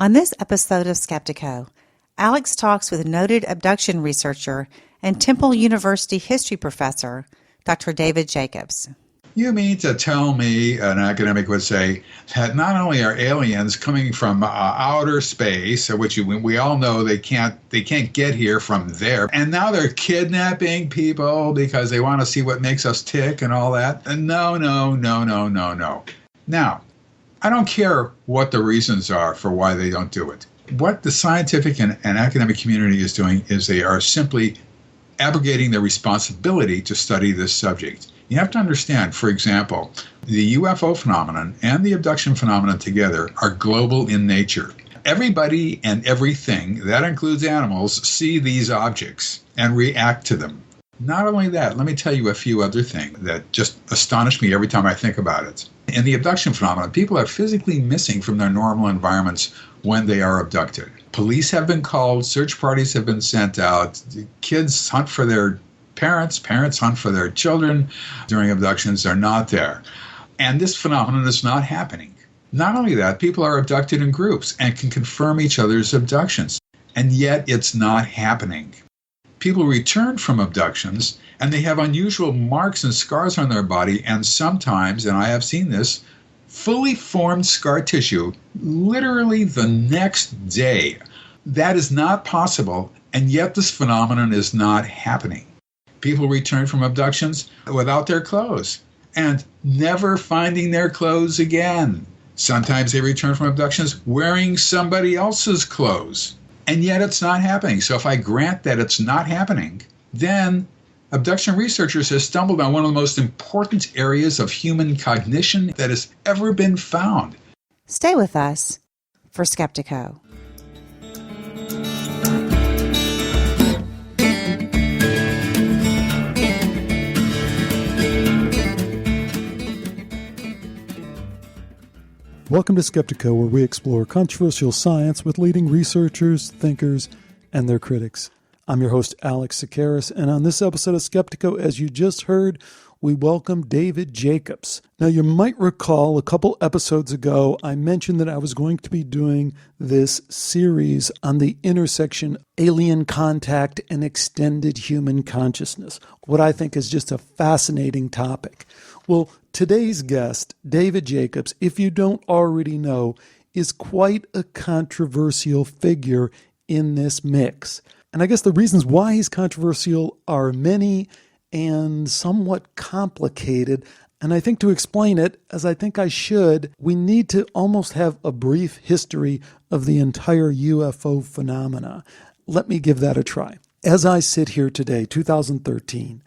On this episode of Skeptiko, Alex talks with noted abduction researcher and Temple University history professor, Dr. David Jacobs. You mean to tell me, an academic would say, that not only are aliens coming from outer space, which we all know they can't get here from there, and now they're kidnapping people because they want to see what makes us tick and all that? No. Now, I don't care what the reasons are for why they don't do it. What the scientific and academic community is doing is they are simply abrogating their responsibility to study this subject. You have to understand, for example, the UFO phenomenon and the abduction phenomenon together are global in nature. Everybody and everything, that includes animals, see these objects and react to them. Not only that, let me tell you a few other things that just astonish me every time I think about it. In the abduction phenomenon, people are physically missing from their normal environments when they are abducted. Police have been called, search parties have been sent out, kids hunt for their parents hunt for their children during abductions. They're not there. And this phenomenon is not happening. Not only that, people are abducted in groups and can confirm each other's abductions. And yet it's not happening. People return from abductions and they have unusual marks and scars on their body, and sometimes, and I have seen this, fully formed scar tissue literally the next day. That is not possible, and yet this phenomenon is not happening. People return from abductions without their clothes and never finding their clothes again. Sometimes they return from abductions wearing somebody else's clothes, and yet it's not happening. So if I grant that it's not happening, then abduction researchers have stumbled on one of the most important areas of human cognition that has ever been found. Stay with us for Skeptiko. Welcome to Skeptiko, where we explore controversial science with leading researchers, thinkers, and their critics. I'm your host, Alex Tsakiris, and on this episode of Skeptiko, as you just heard, we welcome David Jacobs. Now, you might recall a couple episodes ago, I mentioned that I was going to be doing this series on the intersection alien contact and extended human consciousness, what I think is just a fascinating topic. Well, today's guest, David Jacobs, if you don't already know, is quite a controversial figure in this mix. And I guess the reasons why he's controversial are many and somewhat complicated. And I think to explain it, as I think I should, we need to almost have a brief history of the entire UFO phenomena. Let me give that a try. As I sit here today, 2013,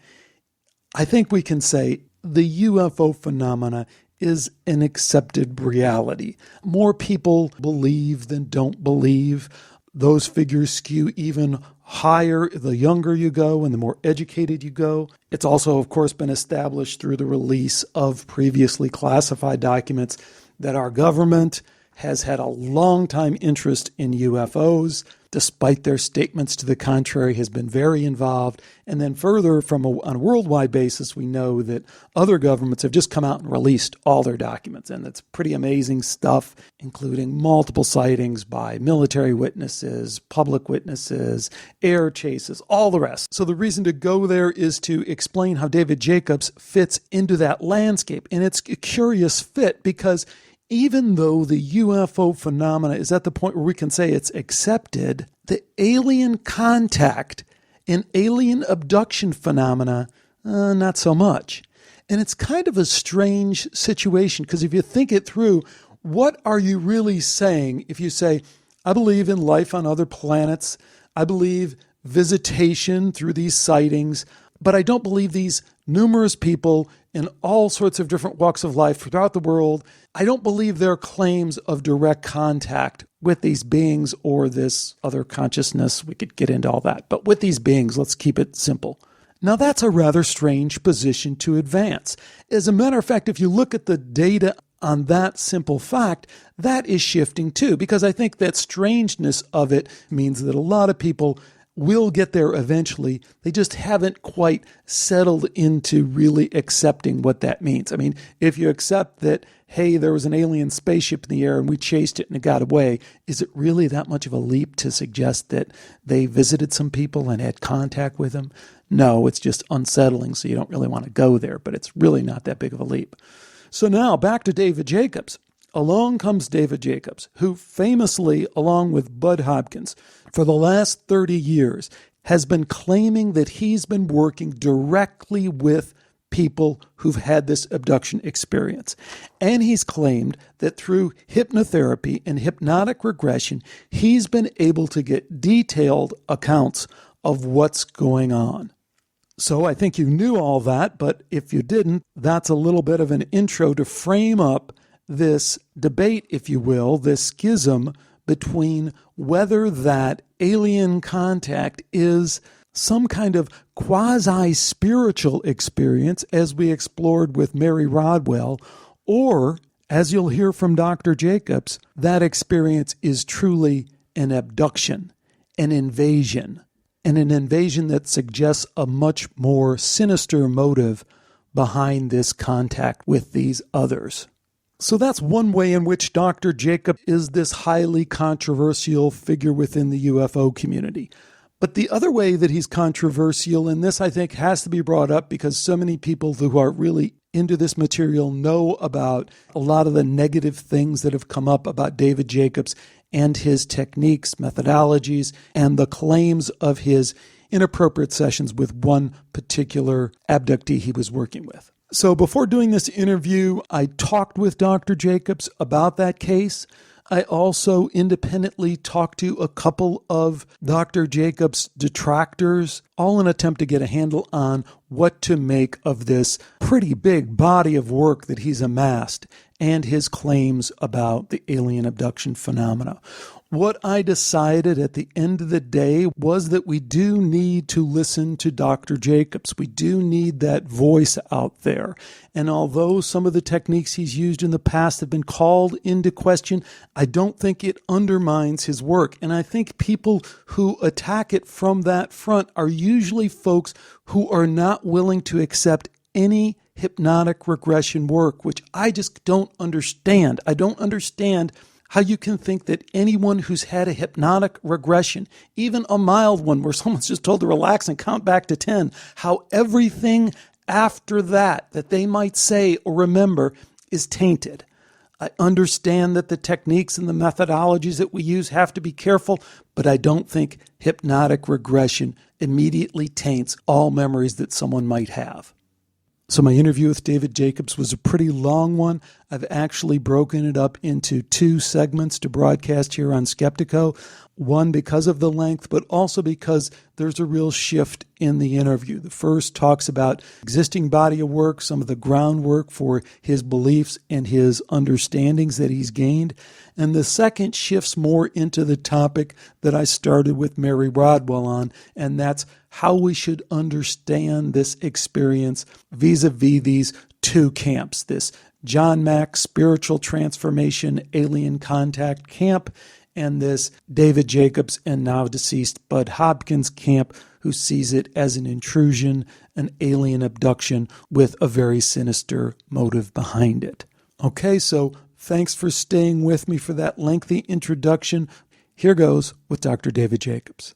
I think we can say the UFO phenomena is an accepted reality. More people believe than don't believe. Those figures skew even higher the younger you go and the more educated you go. It's also, of course, been established through the release of previously classified documents that our government has had a long time interest in UFOs, despite their statements to the contrary, has been very involved. And then further, on a worldwide basis, we know that other governments have just come out and released all their documents. And it's pretty amazing stuff, including multiple sightings by military witnesses, public witnesses, air chases, all the rest. So the reason to go there is to explain how David Jacobs fits into that landscape. And it's a curious fit because even though the UFO phenomena is at the point where we can say it's accepted, the alien contact and alien abduction phenomena, not so much. And it's kind of a strange situation because if you think it through, what are you really saying if you say, I believe in life on other planets, I believe visitation through these sightings, but I don't believe these numerous people in all sorts of different walks of life throughout the world, I don't believe their claims of direct contact with these beings or this other consciousness. We could get into all that. But with these beings, let's keep it simple. Now, that's a rather strange position to advance. As a matter of fact, if you look at the data on that simple fact, that is shifting too, because I think that strangeness of it means that a lot of people will get there eventually. They just haven't quite settled into really accepting what that means. I mean, if you accept that, hey, there was an alien spaceship in the air and we chased it and it got away, is it really that much of a leap to suggest that they visited some people and had contact with them? No, it's just unsettling, so you don't really want to go there, but it's really not that big of a leap. So now back to David Jacobs. Along comes David Jacobs, who famously, along with Bud Hopkins, for the last 30 years, has been claiming that he's been working directly with people who've had this abduction experience. And he's claimed that through hypnotherapy and hypnotic regression, he's been able to get detailed accounts of what's going on. So I think you knew all that, but if you didn't, that's a little bit of an intro to frame up this debate, if you will, this schism between whether that alien contact is some kind of quasi-spiritual experience, as we explored with Mary Rodwell, or, as you'll hear from Dr. Jacobs, that experience is truly an abduction, an invasion, and an invasion that suggests a much more sinister motive behind this contact with these others. So that's one way in which Dr. Jacob is this highly controversial figure within the UFO community. But the other way that he's controversial, and this I think has to be brought up because so many people who are really into this material know about a lot of the negative things that have come up about David Jacobs and his techniques, methodologies, and the claims of his inappropriate sessions with one particular abductee he was working with. So before doing this interview, I talked with Dr. Jacobs about that case. I also independently talked to a couple of Dr. Jacobs' detractors, all in an attempt to get a handle on what to make of this pretty big body of work that he's amassed and his claims about the alien abduction phenomena. What I decided at the end of the day was that we do need to listen to Dr. Jacobs. We do need that voice out there. And although some of the techniques he's used in the past have been called into question, I don't think it undermines his work. And I think people who attack it from that front are usually folks who are not willing to accept any hypnotic regression work, which I just don't understand. I don't understand how you can think that anyone who's had a hypnotic regression, even a mild one where someone's just told to relax and count back to 10, how everything after that they might say or remember is tainted. I understand that the techniques and the methodologies that we use have to be careful, but I don't think hypnotic regression immediately taints all memories that someone might have. So my interview with David Jacobs was a pretty long one. I've actually broken it up into 2 segments to broadcast here on Skeptiko. One because of the length, but also because there's a real shift in the interview. The first talks about existing body of work, some of the groundwork for his beliefs and his understandings that he's gained. And the second shifts more into the topic that I started with Mary Rodwell on, and that's how we should understand this experience vis-a-vis these 2 camps, this John Mack spiritual transformation alien contact camp and this David Jacobs and now deceased Bud Hopkins camp, who sees it as an intrusion, an alien abduction with a very sinister motive behind it. Okay, so thanks for staying with me for that lengthy introduction. Here goes with Dr. David Jacobs.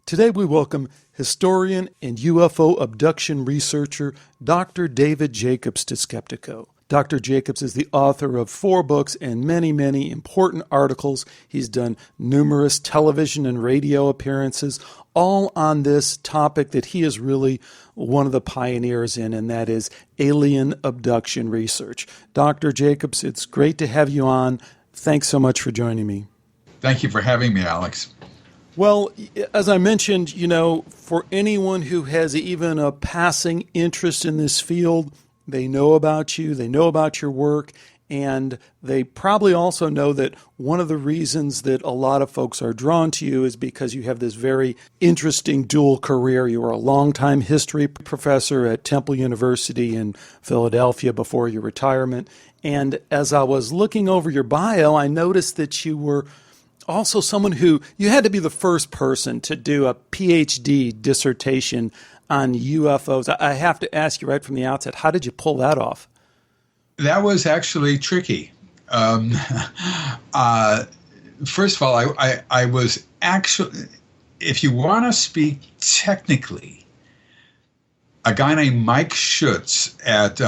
Today we welcome historian and UFO abduction researcher Dr. David Jacobs to Skeptiko. Dr. Jacobs is the author of 4 books and many, many important articles. He's done numerous television and radio appearances, all on this topic that he is really one of the pioneers in, and that is alien abduction research. Dr. Jacobs, it's great to have you on. Thanks so much for joining me. Thank you for having me, Alex. Well, as I mentioned, for anyone who has even a passing interest in this field, they know about you, they know about your work, and they probably also know that one of the reasons that a lot of folks are drawn to you is because you have this very interesting dual career. You were a longtime history professor at Temple University in Philadelphia before your retirement. And as I was looking over your bio, I noticed that you were also someone who, you had to be the first person to do a PhD dissertation on UFOs. I have to ask you right from the outset, how did you pull that off? That was actually tricky. First of all, I was actually, if you want to speak technically, a guy named Mike Schutz at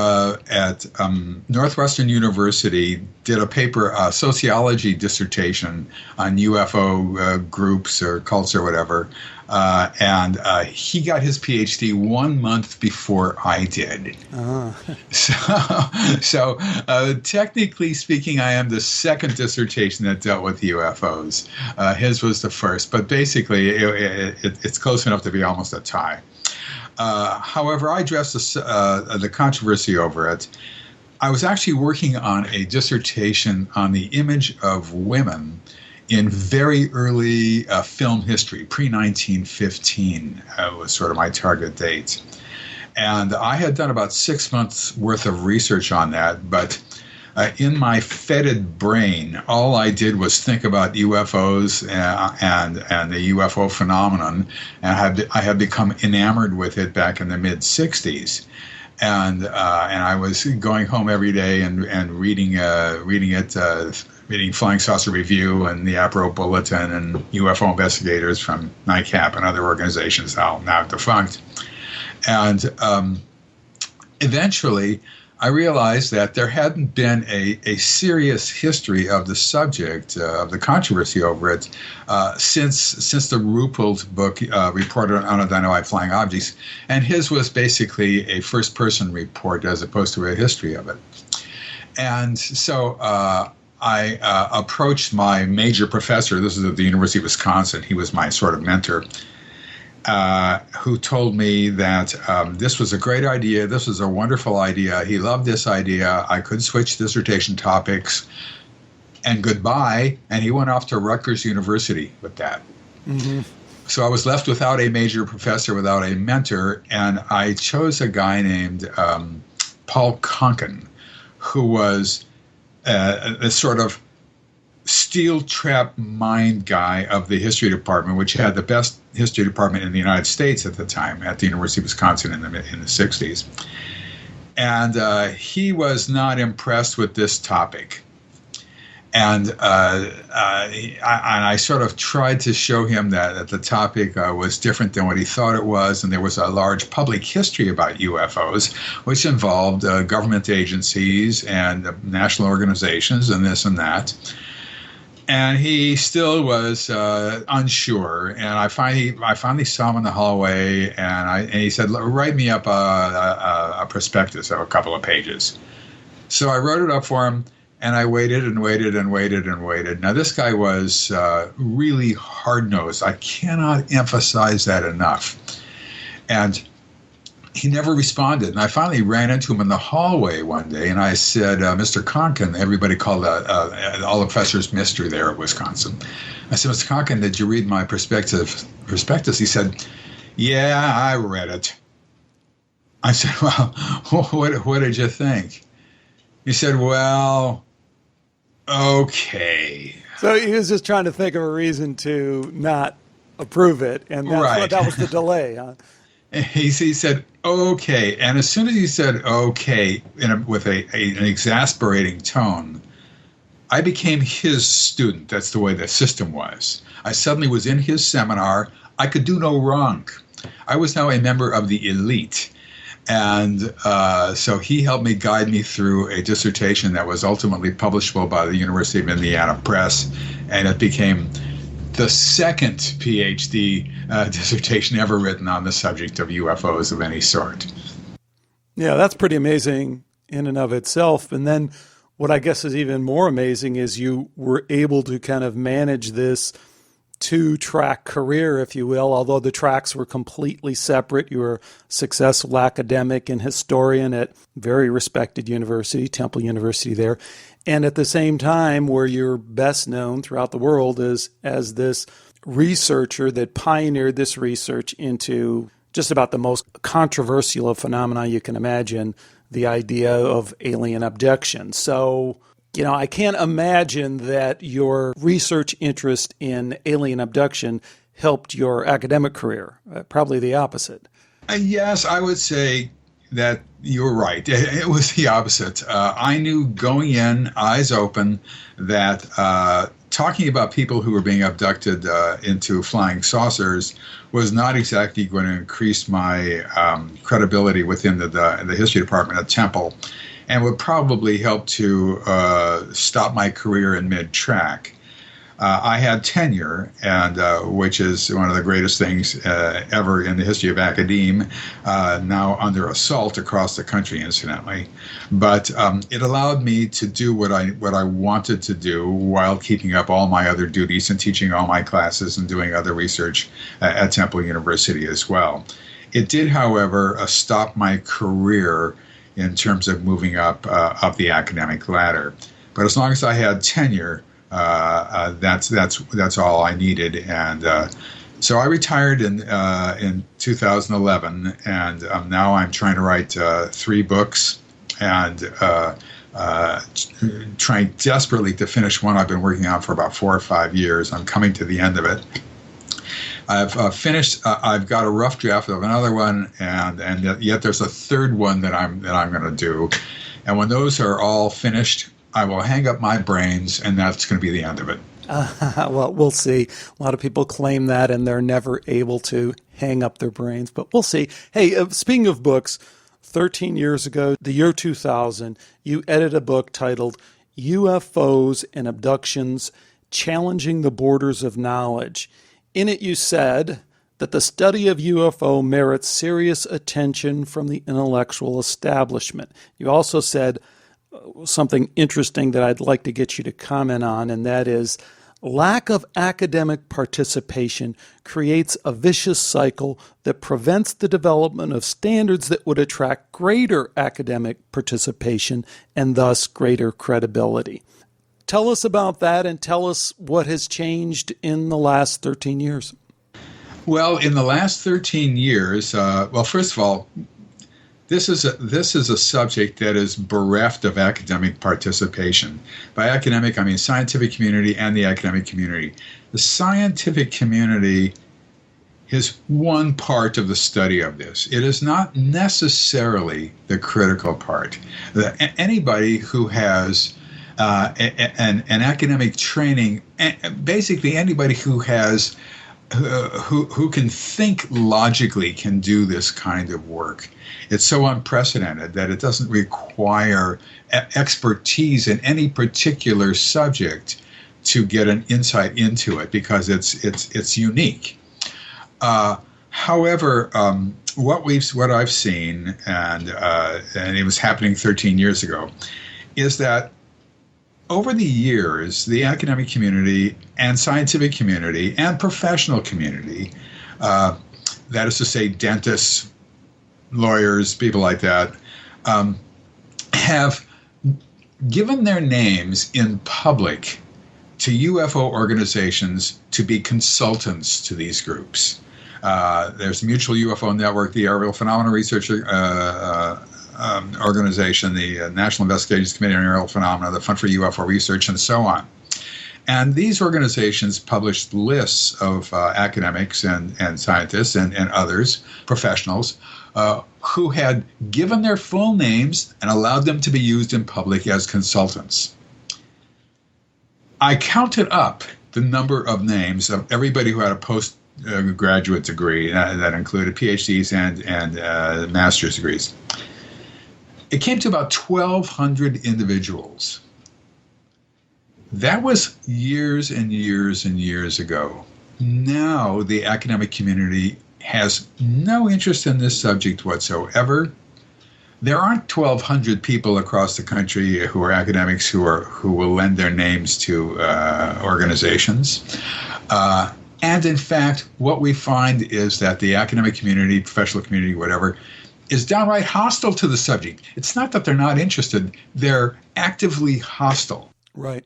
Northwestern University did a paper, a sociology dissertation on UFO groups or cults or whatever, and he got his PhD 1 month before I did. So technically speaking, I am the second dissertation that dealt with UFOs. His was the first, but basically it's close enough to be almost a tie. However, I addressed the controversy over it. I was actually working on a dissertation on the image of women in very early film history, pre-1915 was sort of my target date. And I had done about 6 months worth of research on that, but in my fetid brain, all I did was think about UFOs and the UFO phenomenon, and I had become enamored with it back in the mid-'60s. And I was going home every day and reading Flying Saucer Review and the APRO Bulletin and UFO investigators from NICAP and other organizations now defunct. And eventually, I realized that there hadn't been a serious history of the subject, of the controversy over it, since the Ruppelt book, Report on Unidentified Flying Objects, and his was basically a first-person report as opposed to a history of it. And so I approached my major professor, this is at the University of Wisconsin, he was my sort of mentor, who told me that this was a great idea, this was a wonderful idea, he loved this idea, I could switch dissertation topics, and goodbye, and he went off to Rutgers University with that. Mm-hmm. So I was left without a major professor, without a mentor, and I chose a guy named Paul Konkin, who was a sort of steel trap mind guy of the history department, which had the best history department in the United States at the time at the University of Wisconsin in the 60s. And he was not impressed with this topic. And I sort of tried to show him that the topic was different than what he thought it was, and there was a large public history about UFOs, which involved government agencies and national organizations and this and that. And he still was unsure. And I finally saw him in the hallway, and he said, "Write me up a prospectus of a couple of pages." So I wrote it up for him, and I waited and waited and waited and waited. Now, this guy was really hard-nosed. I cannot emphasize that enough. And he never responded. And I finally ran into him in the hallway one day, and I said, Mr. Konkin, everybody called all the professors Mr. there at Wisconsin. I said, Mr. Konkin, did you read my prospectus? He said, yeah, I read it. I said, well, what did you think? He said, well, okay. So he was just trying to think of a reason to not approve it, and that was the delay, huh? He said, okay. And as soon as he said, okay, with an exasperating tone, I became his student. That's the way the system was. I suddenly was in his seminar. I could do no wrong. I was now a member of the elite. And so he helped me guide me through a dissertation that was ultimately publishable by the University of Indiana Press. And it became the second PhD dissertation ever written on the subject of UFOs of any sort. Yeah, that's pretty amazing in and of itself. And then what I guess is even more amazing is you were able to kind of manage this two-track career, if you will, although the tracks were completely separate. You were a successful academic and historian at very respected university, Temple University there. And at the same time, where you're best known throughout the world is as this researcher that pioneered this research into just about the most controversial of phenomena you can imagine, the idea of alien abduction. So I can't imagine that your research interest in alien abduction helped your academic career. Probably the opposite. Yes, I would say that you're right. It was the opposite. I knew going in, eyes open, that talking about people who were being abducted into flying saucers was not exactly going to increase my credibility within the history department at Temple, and would probably help to stop my career in mid-track. I had tenure, and which is one of the greatest things ever in the history of academia, now under assault across the country, incidentally. But it allowed me to do what I wanted to do while keeping up all my other duties and teaching all my classes and doing other research at Temple University as well. It did, however, stop my career in terms of moving up the academic ladder. But as long as I had tenure, that's all I needed, and so I retired in 2011, and now I'm trying to write 3 books, and trying desperately to finish one I've been working on for about 4 or 5 years. I'm coming to the end of it. I've finished. I've got a rough draft of another one, and yet there's a third one that I'm going to do, and when those are all finished, I will hang up my brains, and that's going to be the end of it. Well, we'll see. A lot of people claim that, and they're never able to hang up their brains, but we'll see. Hey, speaking of books, 13 years ago, the year 2000, you edited a book titled UFOs and Abductions, Challenging the Borders of Knowledge. In it, you said that the study of UFO merits serious attention from the intellectual establishment. You also said something interesting that I'd like to get you to comment on, and that is lack of academic participation creates a vicious cycle that prevents the development of standards that would attract greater academic participation and thus greater credibility. Tell us about that, and tell us what has changed in the last 13 years. Well, in the last 13 years, first of all, This is a subject that is bereft of academic participation. By academic, I mean scientific community and the academic community. The scientific community is one part of the study of this. It is not necessarily the critical part. Anybody who has an academic training, basically anybody who has who can think logically can do this kind of work. It's so unprecedented that it doesn't require expertise in any particular subject to get an insight into it, because it's unique. However, what I've seen, and it was happening 13 years ago, is that over the years, the academic community and scientific community and professional community, that is to say dentists, lawyers, people like that, have given their names in public to UFO organizations to be consultants to these groups. There's the Mutual UFO Network, the Aerial Phenomena Research Organization, the National Investigations Committee on Aerial Phenomena, the Fund for UFO Research, and so on. And these organizations published lists of academics and scientists and others, professionals, who had given their full names and allowed them to be used in public as consultants. I counted up the number of names of everybody who had a postgraduate degree that included PhDs and master's degrees. It came to about 1,200 individuals. That was years and years and years ago. Now the academic community has no interest in this subject whatsoever. There aren't 1,200 people across the country who are academics who will lend their names to organizations. And in fact, what we find is that the academic community, professional community, whatever, is downright hostile to the subject. It's not that they're not interested, they're actively hostile. Right.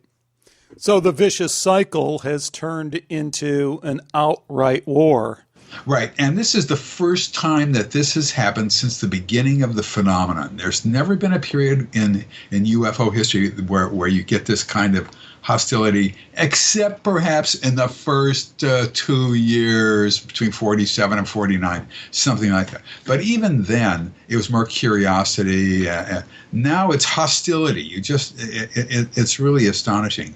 So the vicious cycle has turned into an outright war. Right. And this is the first time that this has happened since the beginning of the phenomenon. There's never been a period in UFO history where you get this kind of hostility, except perhaps in the first 2 years between 47 and 49, something like that. But even then, it was more curiosity. Now it's hostility. It's really astonishing.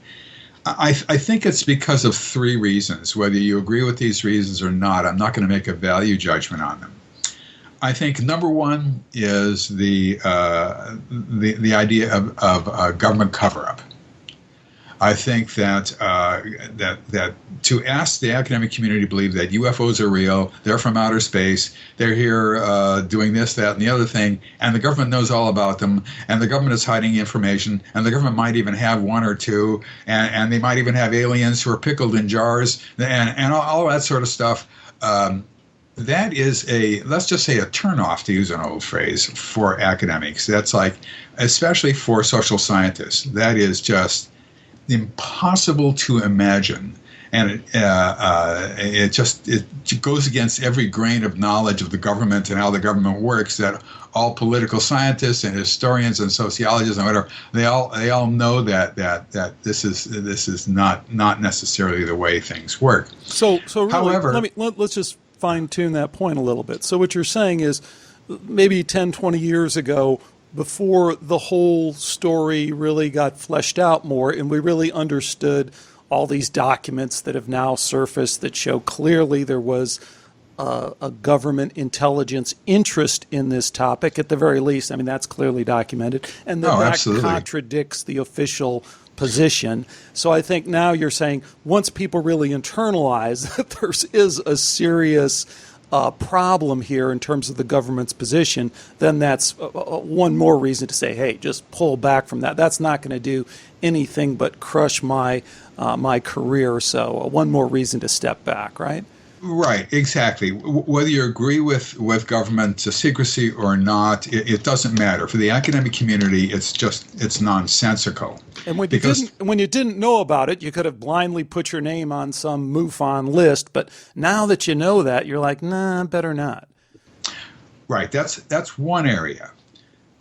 I think it's because of three reasons. Whether you agree with these reasons or not, I'm not going to make a value judgment on them. I think number one is the idea of government cover-up. I think that that to ask the academic community to believe that UFOs are real, they're from outer space, they're here doing this, that, and the other thing, and the government knows all about them, and the government is hiding information, and the government might even have one or two, and they might even have aliens who are pickled in jars, and all that sort of stuff. That is let's just say a turnoff, to use an old phrase, for academics. That's like, especially for social scientists, that is just impossible to imagine, and it goes against every grain of knowledge of the government and how the government works, that all political scientists and historians and sociologists and whatever, they all know that this is not necessarily the way things work. So really, however, let's just fine tune that point a little bit. So what you're saying is, maybe 10, 20 years ago, before the whole story really got fleshed out more and we really understood all these documents that have now surfaced that show clearly there was a government intelligence interest in this topic, at the very least. I mean, that's clearly documented. And then that contradicts the official position. So I think now you're saying once people really internalize that there is a serious problem here in terms of the government's position, then that's one more reason to say, hey, just pull back from that. That's not going to do anything but crush my career. So one more reason to step back, right? Right, exactly. Whether you agree with government secrecy or not, it doesn't matter. For the academic community, it's nonsensical. And when you didn't know about it, you could have blindly put your name on some MUFON list. But now that you know that, you're like, nah, better not. Right. That's one area.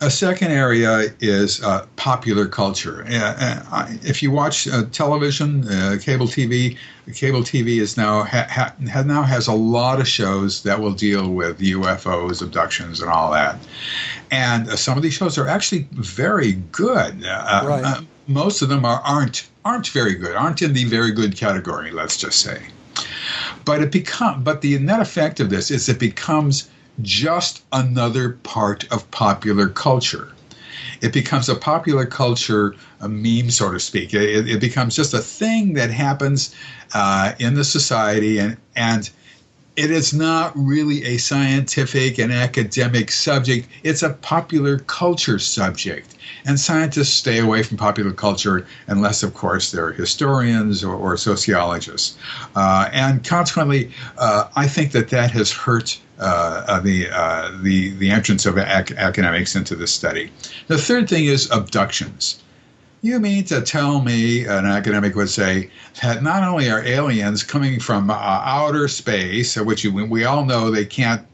A second area is popular culture. If you watch television, cable TV is now has a lot of shows that will deal with UFOs, abductions, and all that. And some of these shows are actually very good. Right. Most of them aren't very good, aren't in the very good category, let's just say. But the net effect of this is it becomes just another part of popular culture. It becomes a popular culture, a meme, so to speak. It becomes just a thing that happens in the society, and it is not really a scientific and academic subject. It's a popular culture subject. And scientists stay away from popular culture unless, of course, they're historians or sociologists. And consequently, I think that has hurt the entrance of academics into this study. The third thing is abductions. You mean to tell me, an academic would say, that not only are aliens coming from outer space, which we all know they can't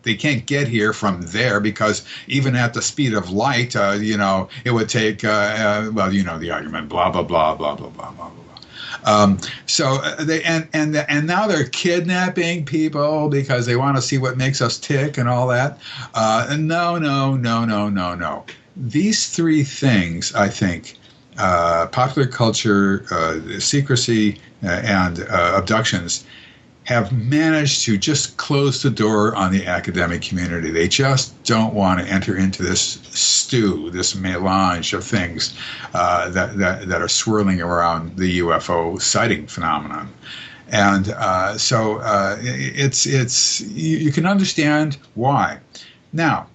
get here from there, because even at the speed of light, it would take the argument, blah blah blah blah blah blah blah blah. So they and now they're kidnapping people because they want to see what makes us tick and all that. No. These three things, I think. Popular culture, secrecy, and abductions have managed to just close the door on the academic community. They just don't want to enter into this stew, this melange of things that are swirling around the UFO sighting phenomenon. And so you can understand why. Now,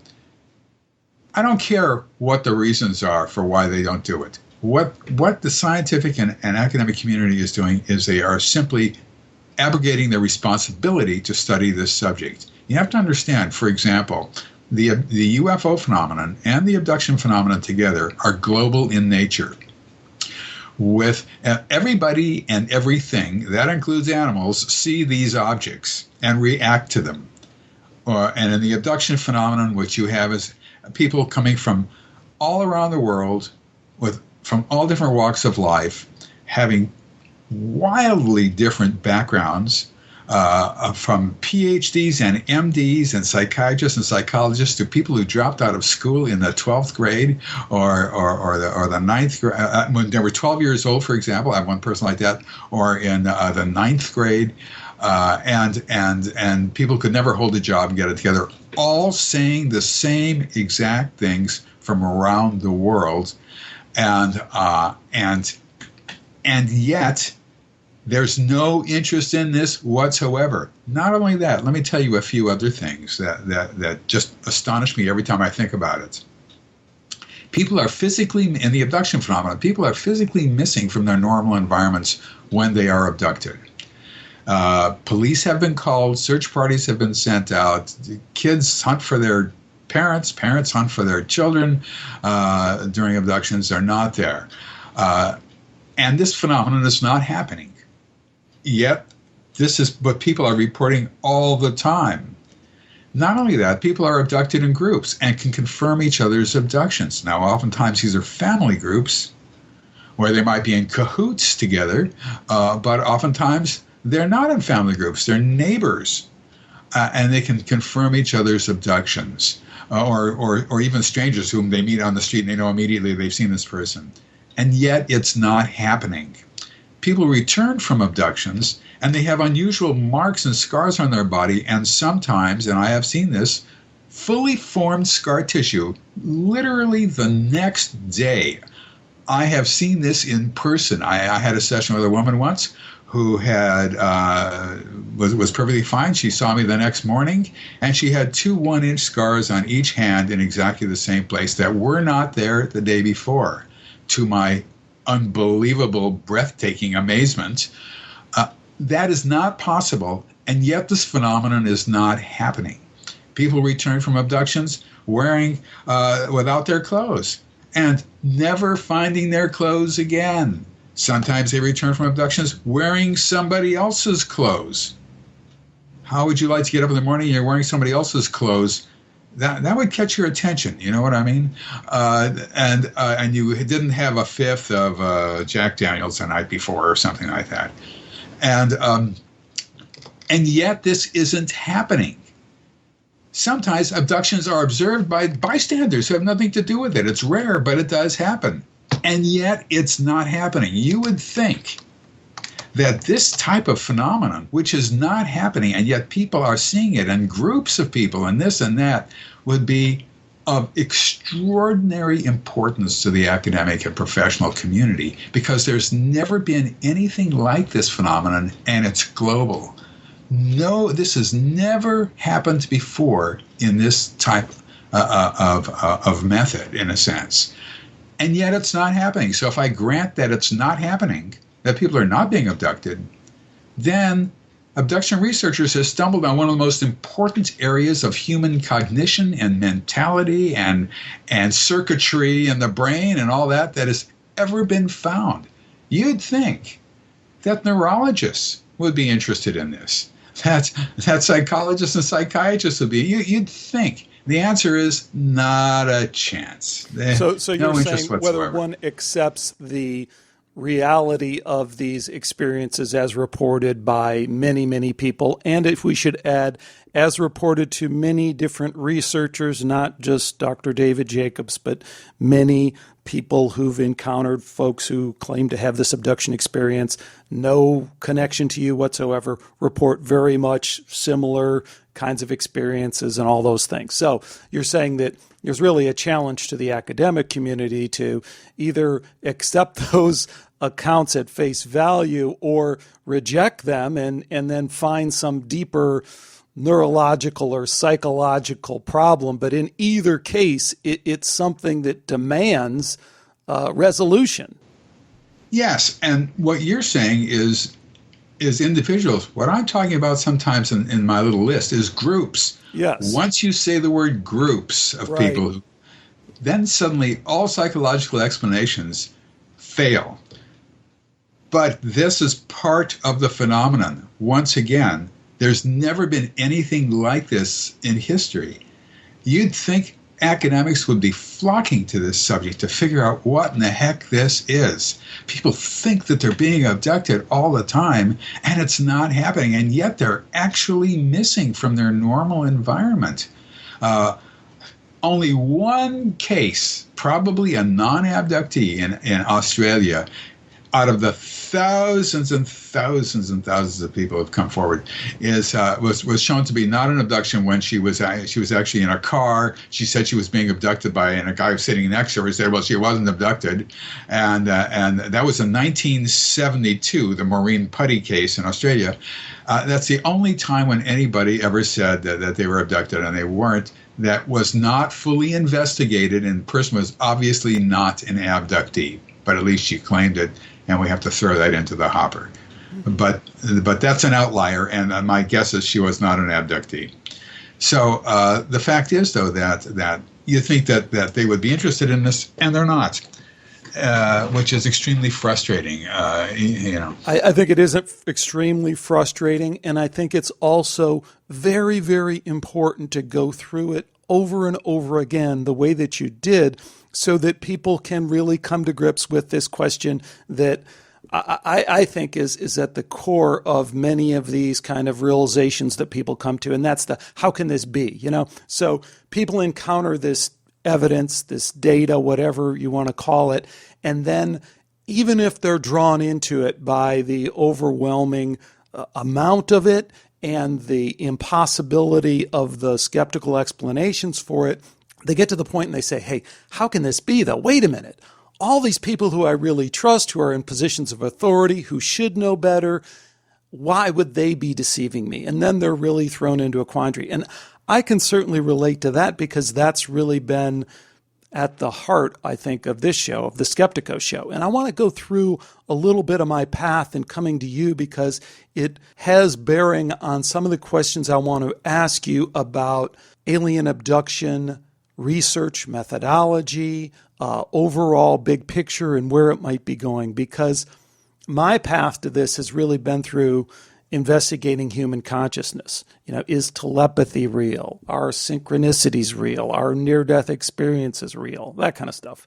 I don't care what the reasons are for why they don't do it. What the scientific and academic community is doing is they are simply abrogating their responsibility to study this subject. You have to understand, for example, the UFO phenomenon and the abduction phenomenon together are global in nature. with everybody and everything, that includes animals, see these objects and react to them. And in the abduction phenomenon, what you have is people coming from all around the world, from all different walks of life, having wildly different backgrounds, from PhDs and MDs and psychiatrists and psychologists to people who dropped out of school in the 12th grade or the 9th grade, when they were 12 years old, for example. I have one person like that, or in the 9th grade, and people could never hold a job and get it together, all saying the same exact things from around the world, and yet there's no interest in this whatsoever. Not only that, let me tell you a few other things that just astonish me every time I think about it. People are physically, in the abduction phenomenon, people are physically missing from their normal environments when they are abducted. Police have been called, search parties have been sent out, kids hunt for their parents hunt for their children during abductions. They're not there. And this phenomenon is not happening. Yet, this is what people are reporting all the time. Not only that, people are abducted in groups and can confirm each other's abductions. Now, oftentimes these are family groups where they might be in cahoots together, but oftentimes they're not in family groups. They're neighbors, and they can confirm each other's abductions, or even strangers whom they meet on the street and they know immediately they've seen this person. And yet it's not happening. People return from abductions and they have unusual marks and scars on their body, and sometimes, and I have seen this, fully formed scar tissue literally the next day. I have seen this in person. I had a session with a woman once who had was perfectly fine. She saw me the next morning, and she had 2 1-inch scars on each hand in exactly the same place that were not there the day before. To my unbelievable, breathtaking amazement, that is not possible, and yet this phenomenon is not happening. People return from abductions wearing without their clothes and never finding their clothes again. Sometimes they return from abductions wearing somebody else's clothes. How would you like to get up in the morning and you're wearing somebody else's clothes? That would catch your attention, you know what I mean? And you didn't have a fifth of Jack Daniels the night before or something like that. And yet this isn't happening. Sometimes abductions are observed by bystanders who have nothing to do with it. It's rare, but it does happen. And yet it's not happening. You would think that this type of phenomenon, which is not happening, and yet people are seeing it, and groups of people, and this and that, would be of extraordinary importance to the academic and professional community, because there's never been anything like this phenomenon, and it's global. No, this has never happened before in this type of method, in a sense. And yet it's not happening. So if I grant that it's not happening, that people are not being abducted, then abduction researchers have stumbled on one of the most important areas of human cognition and mentality and circuitry in the brain and all that has ever been found. You'd think that neurologists would be interested in this, that psychologists and psychiatrists would be. You'd think. The answer is not a chance. So you're no saying whether one accepts the reality of these experiences as reported by many, many people, and if we should add, as reported to many different researchers, not just Dr. David Jacobs, but many people who've encountered folks who claim to have this abduction experience, no connection to you whatsoever, report very much similar kinds of experiences and all those things. So you're saying that there's really a challenge to the academic community to either accept those accounts at face value or reject them and then find some deeper neurological or psychological problem. But in either case, it's something that demands resolution. Yes, and what you're saying is individuals. What I'm talking about sometimes in my little list is groups. Yes. Once you say the word groups of people, then suddenly all psychological explanations fail. But this is part of the phenomenon. Once again, there's never been anything like this in history. You'd think academics would be flocking to this subject to figure out what in the heck this is. People think that they're being abducted all the time, and it's not happening, and yet they're actually missing from their normal environment. Only one case, probably a non-abductee in Australia, out of the thousands and thousands and thousands of people who have come forward, was shown to be not an abduction when she was actually in a car. She said she was being abducted by, and a guy was sitting next to her said, well, she wasn't abducted, and that was in 1972, the Maureen Putty case in Australia. That's the only time when anybody ever said that they were abducted, and they weren't. That was not fully investigated, and the person was obviously not an abductee, but at least she claimed it, and we have to throw that into the hopper. But that's an outlier, and my guess is she was not an abductee. So the fact is, though, that you think that they would be interested in this, and they're not, which is extremely frustrating. I think it is extremely frustrating, and I think it's also very, very important to go through it over and over again the way that you did, so that people can really come to grips with this question that I think is at the core of many of these kind of realizations that people come to, and that's how can this be? So people encounter this evidence, this data, whatever you want to call it, and then even if they're drawn into it by the overwhelming amount of it and the impossibility of the skeptical explanations for it, they get to the point and they say, hey, how can this be though? Wait a minute. All these people who I really trust, who are in positions of authority, who should know better, why would they be deceiving me? And then they're really thrown into a quandary. And I can certainly relate to that because that's really been at the heart, I think, of this show, of the Skeptiko show. And I want to go through a little bit of my path in coming to you because it has bearing on some of the questions I want to ask you about alien abduction, research methodology, overall big picture and where it might be going, because my path to this has really been through investigating human consciousness. Is telepathy real? Are synchronicities real? Are near-death experiences real? That kind of stuff.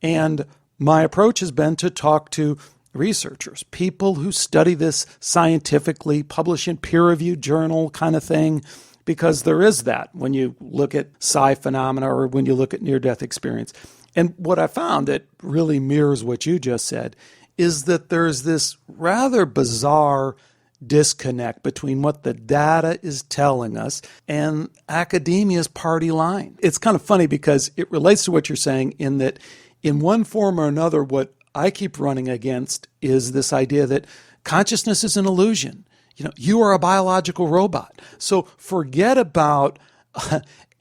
And my approach has been to talk to researchers, people who study this scientifically, publish in peer-reviewed journal kind of thing, because there is that when you look at psi phenomena or when you look at near-death experience. And what I found that really mirrors what you just said is that there's this rather bizarre disconnect between what the data is telling us and academia's party line. It's kind of funny because it relates to what you're saying in that in one form or another, what I keep running against is this idea that consciousness is an illusion. You are a biological robot. So forget about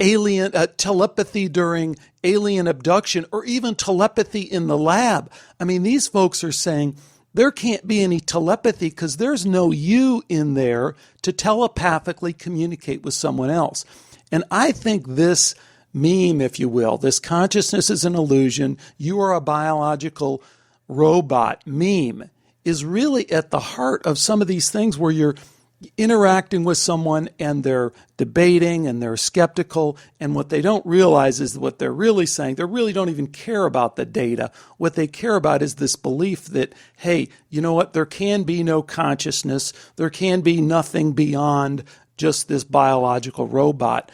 alien telepathy during alien abduction or even telepathy in the lab. I mean, these folks are saying there can't be any telepathy because there's no you in there to telepathically communicate with someone else. And I think this meme, if you will, this consciousness is an illusion, you are a biological robot meme, is really at the heart of some of these things where you're interacting with someone and they're debating and they're skeptical, and what they don't realize is what they're really saying. They really don't even care about the data. What they care about is this belief that, hey, you know what, there can be no consciousness, there can be nothing beyond just this biological robot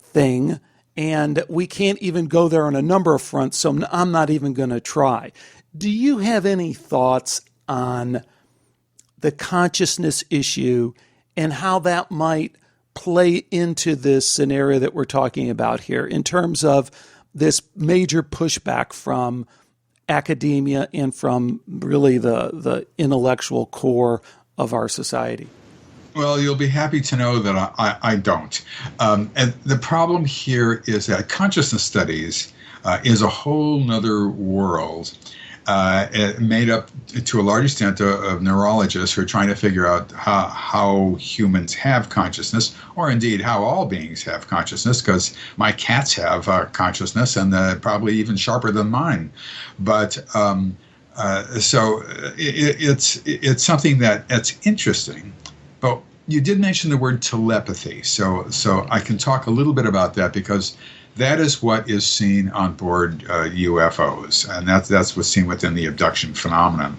thing, and we can't even go there on a number of fronts, so I'm not even going to try. Do you have any thoughts on the consciousness issue and how that might play into this scenario that we're talking about here in terms of this major pushback from academia and from really the intellectual core of our society? Well, you'll be happy to know that I don't. And the problem here is that consciousness studies is a whole nother world. Made up to a large extent of neurologists who are trying to figure out how humans have consciousness, or indeed how all beings have consciousness, because my cats have consciousness and probably even sharper than mine. But It's something that's interesting. But you did mention the word telepathy, so I can talk a little bit about that, because that is what is seen on board UFOs, and that's what's seen within the abduction phenomenon.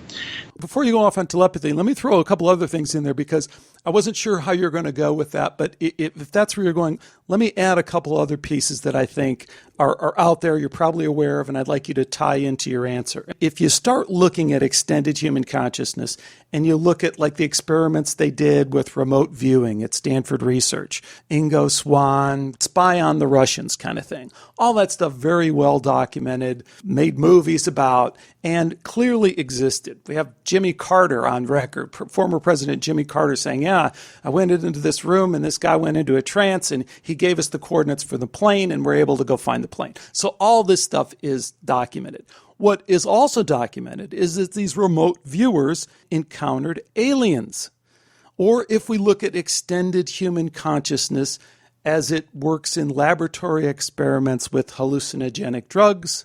Before you go off on telepathy, let me throw a couple other things in there, because I wasn't sure how you're going to go with that. But if that's where you're going, let me add a couple other pieces that I think are out there you're probably aware of, and I'd like you to tie into your answer. If you start looking at extended human consciousness and you look at like the experiments they did with remote viewing at Stanford Research, Ingo Swann, spy on the Russians kind of thing, all that stuff very well documented, made movies about, and clearly existed. We have Jimmy Carter on record, former President Jimmy Carter, saying, yeah, I went into this room and this guy went into a trance and he gave us the coordinates for the plane and we're able to go find the plane. So all this stuff is documented. What is also documented is that these remote viewers encountered aliens. Or if we look at extended human consciousness as it works in laboratory experiments with hallucinogenic drugs,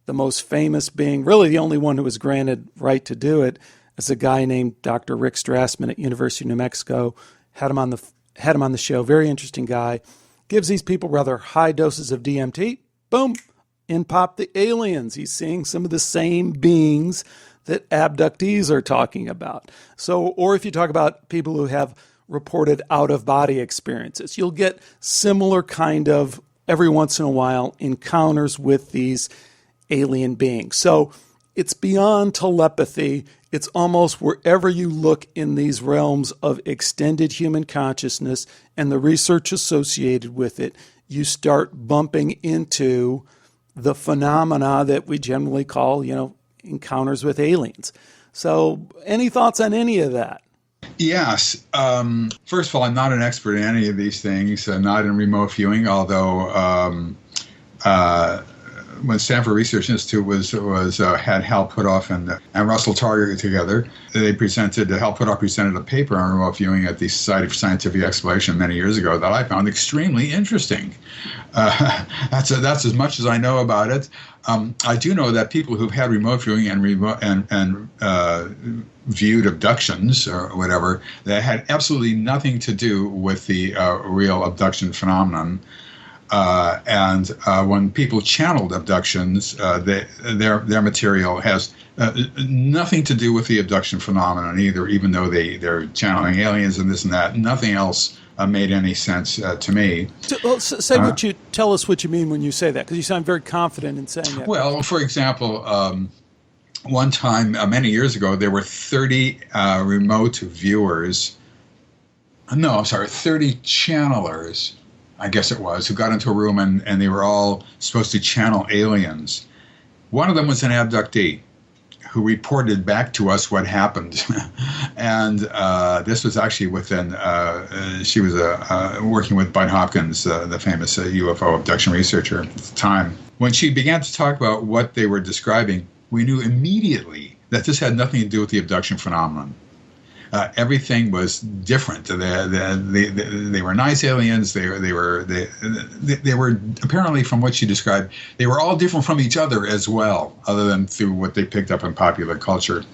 the most famous being, really the only one who was granted right to do it, is a guy named Dr. Rick Strassman at University of New Mexico. Had him on the show. Very interesting guy. Gives these people rather high doses of DMT. Boom, in pop the aliens. He's seeing some of the same beings that abductees are talking about. So, or if you talk about people who have reported out-of-body experiences, you'll get similar kind of, every once in a while, encounters with these alien beings. So it's beyond telepathy. It's almost wherever you look in these realms of extended human consciousness and the research associated with it, you start bumping into the phenomena that we generally call, encounters with aliens. So any thoughts on any of that? Yes. First of all, I'm not an expert in any of these things, not in remote viewing, although when Stanford Research Institute had Hal Puthoff and Russell Targer together, Hal Puthoff presented a paper on remote viewing at the Society for Scientific Exploration many years ago that I found extremely interesting. That's as much as I know about it. I do know that people who've had remote viewing and viewed abductions or whatever, that had absolutely nothing to do with the real abduction phenomenon. And when people channeled abductions, their material has nothing to do with the abduction phenomenon either, even though they're channeling aliens and this and that. Nothing else made any sense to me. Tell us what you mean when you say that, because you sound very confident in saying that. Well, for example, one time many years ago, there were 30 remote viewers. 30 channelers, I guess it was, who got into a room and they were all supposed to channel aliens. One of them was an abductee who reported back to us what happened. And this was actually she was working with Bud Hopkins, the famous UFO abduction researcher at the time. When she began to talk about what they were describing, we knew immediately that this had nothing to do with the abduction phenomenon. Everything was different. They were nice aliens. They were apparently, from what she described, they were all different from each other as well, other than through what they picked up in popular culture.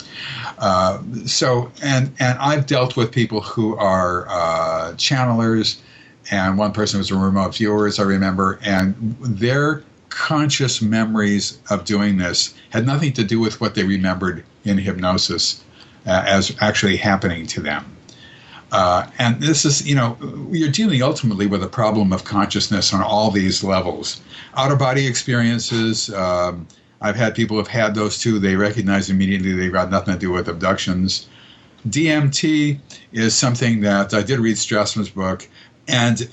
And I've dealt with people who are channelers, and one person was a remote viewer, as I remember, and their conscious memories of doing this had nothing to do with what they remembered in hypnosis as actually happening to them. And this is, you're dealing ultimately with a problem of consciousness on all these levels. Out-of-body experiences, I've had people who've had those too. They recognize immediately they've got nothing to do with abductions. DMT is something that I did read Strassman's book, and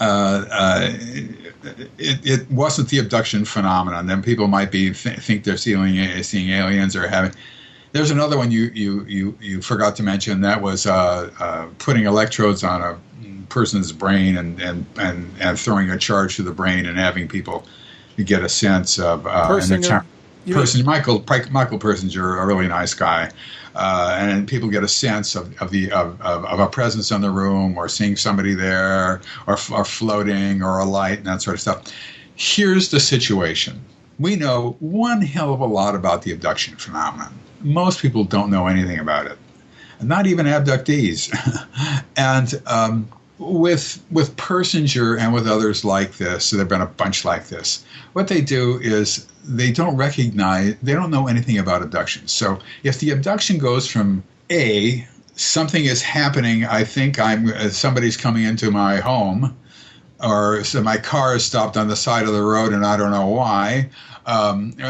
it wasn't the abduction phenomenon. Then people might think they're seeing aliens or having. There's another one you forgot to mention. That was putting electrodes on a person's brain and throwing a charge to the brain and having people get a sense of Michael Persinger, a really nice guy, and people get a sense of a presence in the room, or seeing somebody there, or floating, or a light, and that sort of stuff. Here's the situation. we know one hell of a lot about the abduction phenomenon. Most people don't know anything about it, not even abductees. And with Persinger and with others like this, so there have been a bunch like this, what they do is they don't know anything about abductions. So if the abduction goes from A, something is happening, I think somebody's coming into my home, or so my car is stopped on the side of the road and I don't know why,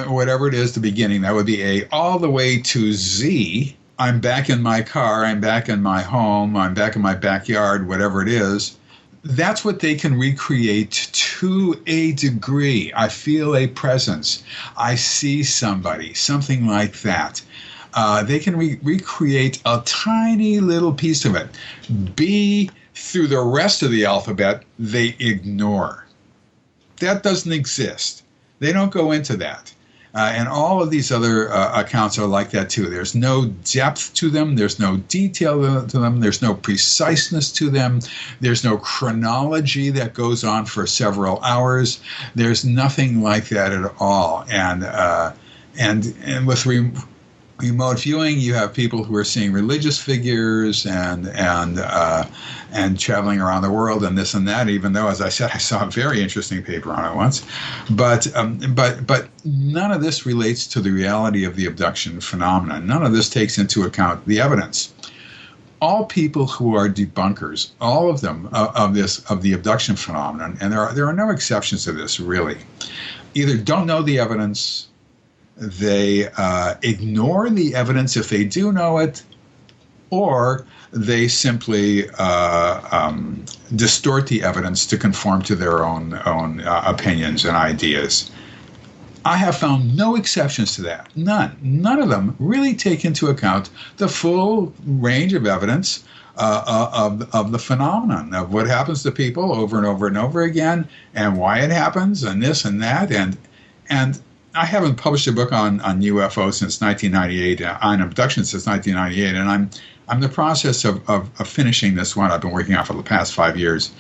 whatever it is, the beginning, that would be A, all the way to Z, I'm back in my car, I'm back in my home, I'm back in my backyard, whatever it is. That's what they can recreate to a degree. I feel a presence. I see somebody, something like that. They can recreate a tiny little piece of it. B, through the rest of the alphabet, they ignore. That doesn't exist. They don't go into that. And all of these other accounts are like that too. There's no depth to them. There's no detail to them. There's no preciseness to them. There's no chronology that goes on for several hours. There's nothing like that at all. And with remote viewing, you have people who are seeing religious figures and traveling around the world and this and that. Even though, as I said, I saw a very interesting paper on it once, but none of this relates to the reality of the abduction phenomenon. None of this takes into account the evidence. All people who are debunkers, all of them of the abduction phenomenon, and there are no exceptions to this really, either don't know the evidence. They ignore the evidence if they do know it, or they simply distort the evidence to conform to their own opinions and ideas. I have found no exceptions to that. None of them really take into account the full range of evidence of the phenomenon, of what happens to people over and over and over again, and why it happens, and this and that, and I haven't published a book on UFO since 1998, on abduction since 1998, and I'm in the process of finishing this one I've been working on for the past 5 years.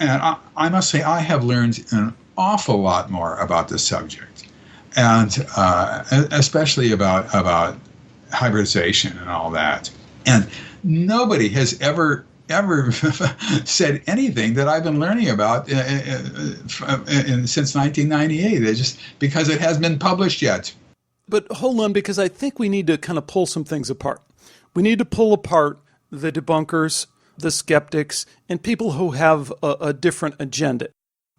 And I must say I have learned an awful lot more about this subject, and especially about hybridization and all that. And nobody has ever said anything that I've been learning about since 1998. Just because it hasn't been published yet. But hold on, because I think we need to kind of pull some things apart. We need to pull apart the debunkers, the skeptics, and people who have a different agenda.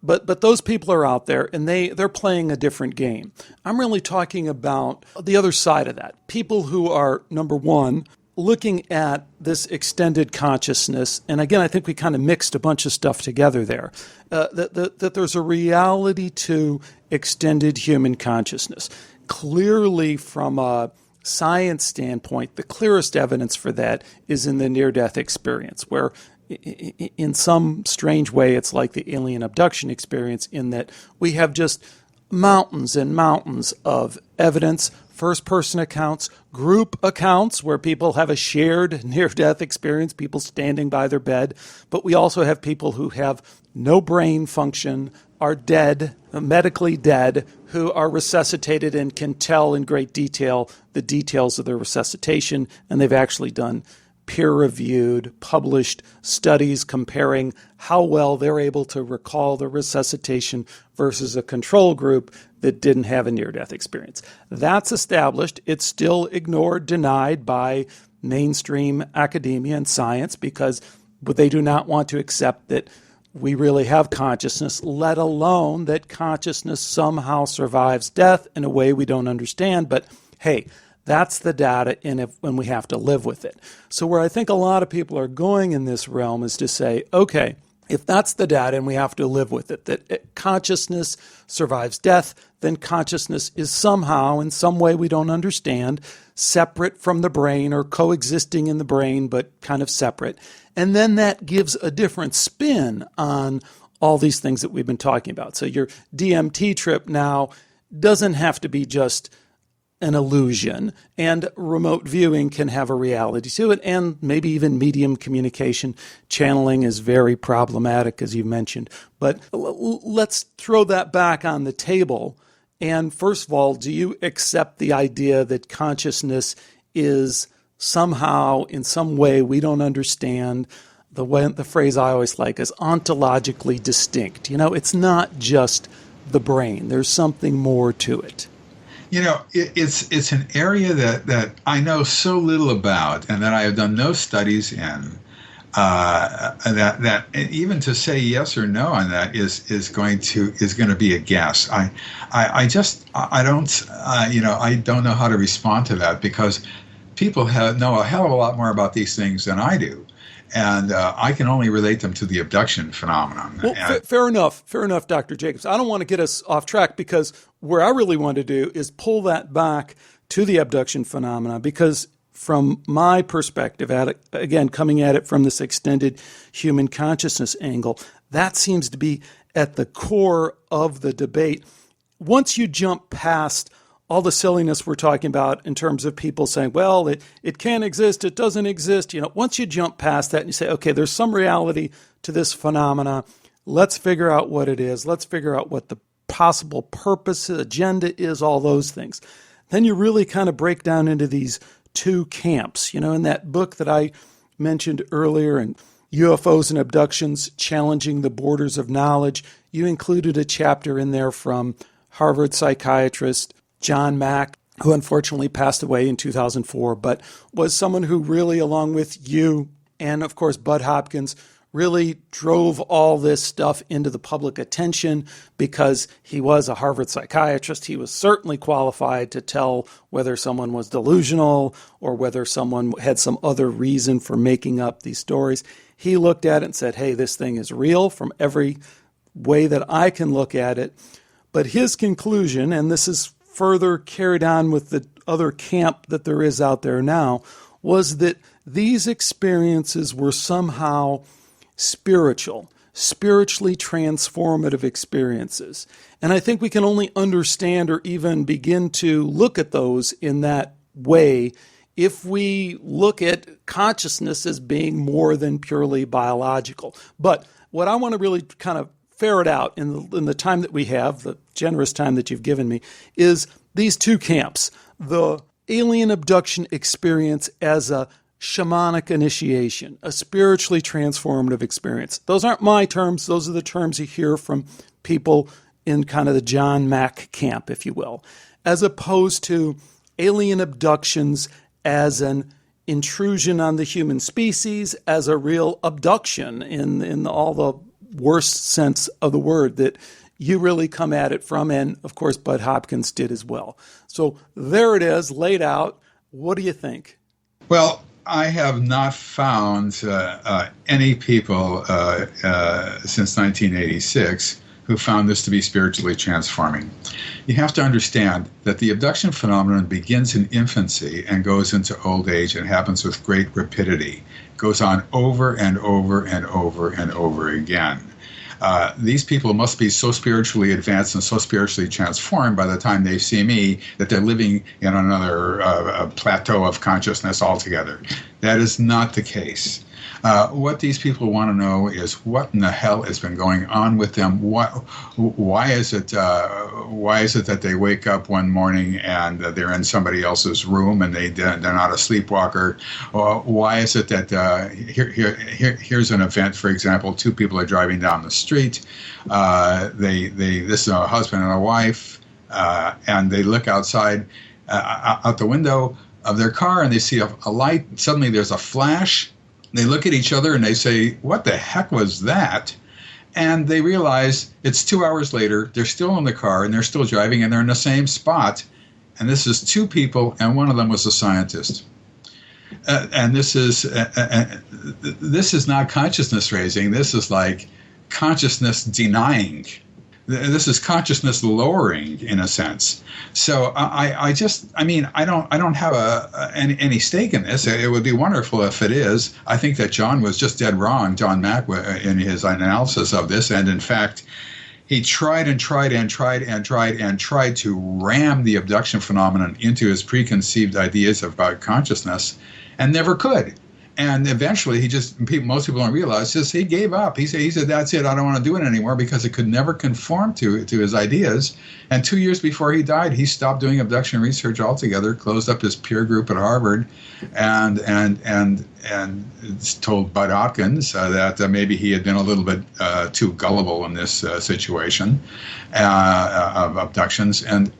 But those people are out there, and they're playing a different game. I'm really talking about the other side of that. People who are, number one, looking at this extended consciousness, and again, I think we kind of mixed a bunch of stuff together there, that there's a reality to extended human consciousness. Clearly, from a science standpoint, the clearest evidence for that is in the near-death experience, where in some strange way, it's like the alien abduction experience in that we have just mountains and mountains of evidence, first-person accounts, group accounts where people have a shared near-death experience, people standing by their bed, but we also have people who have no brain function, are dead, medically dead, who are resuscitated and can tell in great detail the details of their resuscitation, and they've actually done peer-reviewed, published studies comparing how well they're able to recall the resuscitation versus a control group that didn't have a near-death experience. That's established. It's still ignored, denied by mainstream academia and science because they do not want to accept that we really have consciousness, let alone that consciousness somehow survives death in a way we don't understand. But hey, that's the data, and we have to live with it. So where I think a lot of people are going in this realm is to say, okay, if that's the data and we have to live with it, that consciousness survives death, then consciousness is somehow, in some way we don't understand, separate from the brain or coexisting in the brain, but kind of separate. And then that gives a different spin on all these things that we've been talking about. So your DMT trip now doesn't have to be just an illusion, and remote viewing can have a reality to it, and maybe even medium communication channeling is very problematic, as you mentioned. But let's throw that back on the table And first of all, do you accept the idea that consciousness is somehow, in some way we don't understand, the phrase I always like is ontologically distinct? It's not just the brain. There's something more to it. It's an area that I know so little about and that I have done no studies in. That even to say yes or no on that is going to be a guess. I don't know how to respond to that, because people know a hell of a lot more about these things than I do, and I can only relate them to the abduction phenomenon. Well, fair enough, Dr. Jacobs. I don't want to get us off track, because where I really want to do is pull that back to the abduction phenomena, because from my perspective, again, coming at it from this extended human consciousness angle, that seems to be at the core of the debate. Once you jump past all the silliness we're talking about in terms of people saying, well, it can't exist, it doesn't exist, once you jump past that and you say, okay, there's some reality to this phenomena, let's figure out what it is, let's figure out what the possible purpose, agenda is, all those things. Then you really kind of break down into these two camps. In that book that I mentioned earlier, in UFOs and Abductions, Challenging the Borders of Knowledge, you included a chapter in there from Harvard psychiatrist John Mack, who unfortunately passed away in 2004, but was someone who really, along with you and, of course, Bud Hopkins, really drove all this stuff into the public attention, because he was a Harvard psychiatrist. He was certainly qualified to tell whether someone was delusional or whether someone had some other reason for making up these stories. He looked at it and said, hey, this thing is real from every way that I can look at it. But his conclusion, and this is further carried on with the other camp that there is out there now, was that these experiences were somehow spiritually transformative experiences. And I think we can only understand or even begin to look at those in that way if we look at consciousness as being more than purely biological. But what I want to really kind of ferret out in the time that we have, the generous time that you've given me, is these two camps: the alien abduction experience as a shamanic initiation, a spiritually transformative experience. Those aren't my terms. Those are the terms you hear from people in kind of the John Mack camp, if you will, as opposed to alien abductions as an intrusion on the human species, as a real abduction in all the worst sense of the word that you really come at it from, and of course Bud Hopkins did as well. So there it is, laid out. What do you think? Well, I have not found any people since 1986 who found this to be spiritually transforming. You have to understand that the abduction phenomenon begins in infancy and goes into old age and happens with great rapidity. It goes on over and over and over and over again. These people must be so spiritually advanced and so spiritually transformed by the time they see me that they're living in another plateau of consciousness altogether. That is not the case. What these people want to know is what in the hell has been going on with them. Why is it that they wake up one morning and they're in somebody else's room and they're not a sleepwalker? Or why is it that here's an event, for example, two people are driving down the street. This is a husband and a wife, and they look outside out the window of their car and they see a light. Suddenly there's a flash. They look at each other and they say, what the heck was that? And they realize it's 2 hours later, they're still in the car and they're still driving and they're in the same spot. And this is two people, and one of them was a scientist. And this is not consciousness raising. This is like consciousness denying. This is consciousness lowering, in a sense. So I don't have any stake in this. It would be wonderful if it is. I think that John was just dead wrong, John Mack, in his analysis of this. And in fact, he tried to ram the abduction phenomenon into his preconceived ideas about consciousness, and never could. And eventually, most people don't realize, he gave up. He said, that's it. I don't want to do it anymore, because it could never conform to his ideas. And 2 years before he died, he stopped doing abduction research altogether, closed up his peer group at Harvard, and told Bud Hopkins that maybe he had been a little bit too gullible in this situation of abductions, and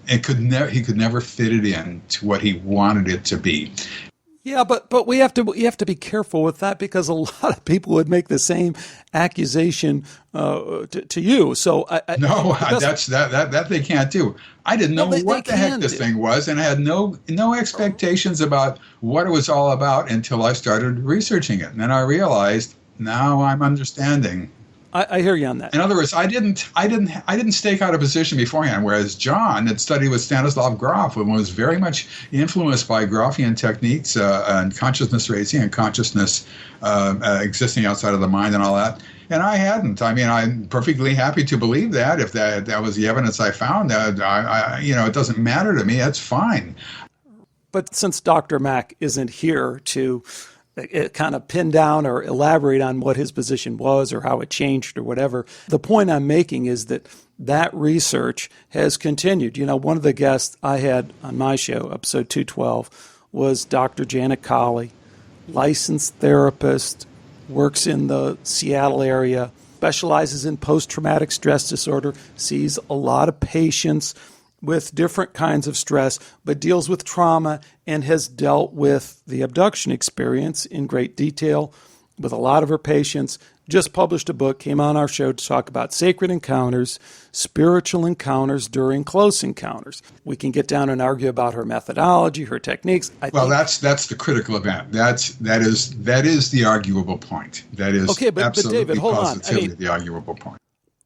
he could never fit it in to what he wanted it to be. Yeah, but we have to be careful with that, because a lot of people would make the same accusation to you. So that they can't do. I didn't know what the heck this thing was, and I had no expectations about what it was all about until I started researching it, and then I realized, now I'm understanding. I hear you on that. In other words, I didn't stake out a position beforehand, whereas John had studied with Stanislav Grof and was very much influenced by Grofian techniques and consciousness raising and consciousness existing outside of the mind and all that. And I hadn't. I mean, I'm perfectly happy to believe that if that was the evidence I found. It doesn't matter to me. That's fine. But since Dr. Mack isn't here to kind of pin down or elaborate on what his position was or how it changed or whatever, the point I'm making is that research has continued. One of the guests I had on my show, episode 212, was Dr. Janet Colley, licensed therapist, works in the Seattle area, specializes in post-traumatic stress disorder, sees a lot of patients with different kinds of stress, but deals with trauma and has dealt with the abduction experience in great detail with a lot of her patients. Just published a book, came on our show to talk about sacred encounters, spiritual encounters during close encounters. We can get down and argue about her methodology, her techniques. That's the critical event. That is the arguable point. That is but David, hold on. The arguable point.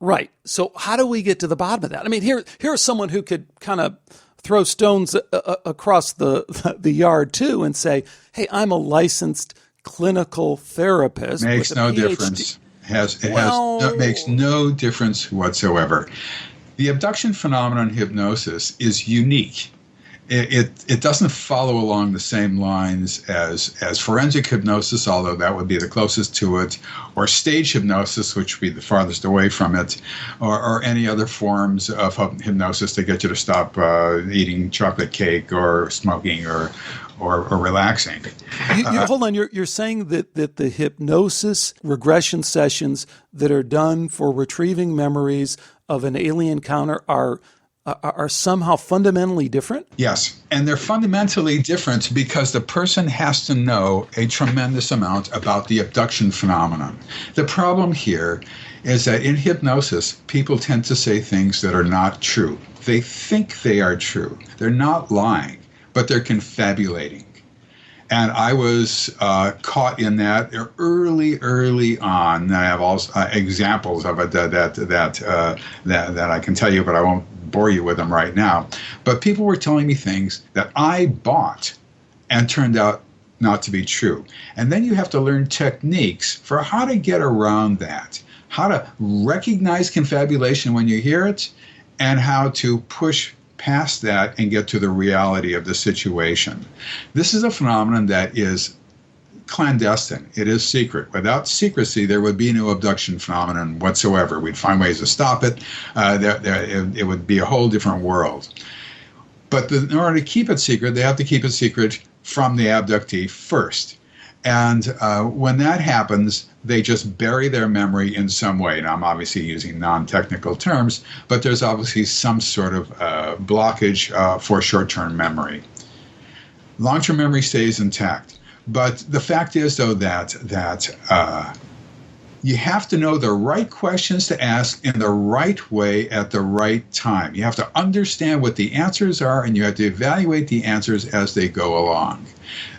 Right. So how do we get to the bottom of that? I mean, here's someone who could kind of throw stones across the yard too and say, hey, I'm a licensed clinical therapist. Makes no difference. It makes no difference whatsoever. The abduction phenomenon hypnosis is unique. It doesn't follow along the same lines as forensic hypnosis, although that would be the closest to it, or stage hypnosis, which would be the farthest away from it, or any other forms of hypnosis to get you to stop eating chocolate cake or smoking or relaxing. Hold on, you're saying that the hypnosis regression sessions that are done for retrieving memories of an alien encounter are somehow fundamentally different? Yes, and they're fundamentally different because the person has to know a tremendous amount about the abduction phenomenon. The problem here is that in hypnosis, people tend to say things that are not true. They think they are true. They're not lying, but they're confabulating. And I was caught in that early on. I have also examples of it that I can tell you, but I won't bore you with them right now. But people were telling me things that I bought and turned out not to be true. And then you have to learn techniques for how to get around that, how to recognize confabulation when you hear it, and how to push past that and get to the reality of the situation. This is a phenomenon that is clandestine. It is secret. Without secrecy, there would be no abduction phenomenon whatsoever. We'd find ways to stop it. It would be a whole different world. But in order to keep it secret, they have to keep it secret from the abductee first. And when that happens, they just bury their memory in some way. Now, I'm obviously using non-technical terms, but there's obviously some sort of blockage for short-term memory. Long-term memory stays intact. But the fact is, though, that you have to know the right questions to ask in the right way at the right time. You have to understand what the answers are, and you have to evaluate the answers as they go along.